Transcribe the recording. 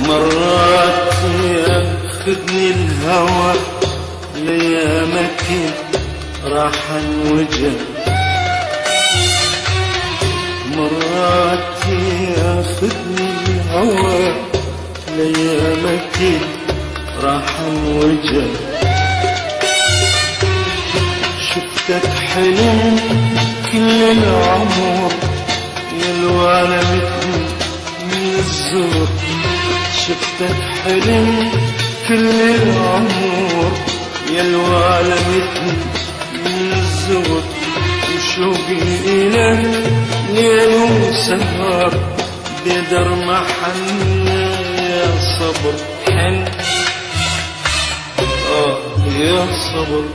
مرات ياخدني الهوى ليامك راح وجه، مرات ياخدني الهوى ليامك راح وجه. شفتك حلم كل العمر يا الوالد من الزور، شفتك حلم كل العمر يا الوالد من الزور. وشوقي إليك ليل وسهر بدر محنة يا صبر حن، يا صبر.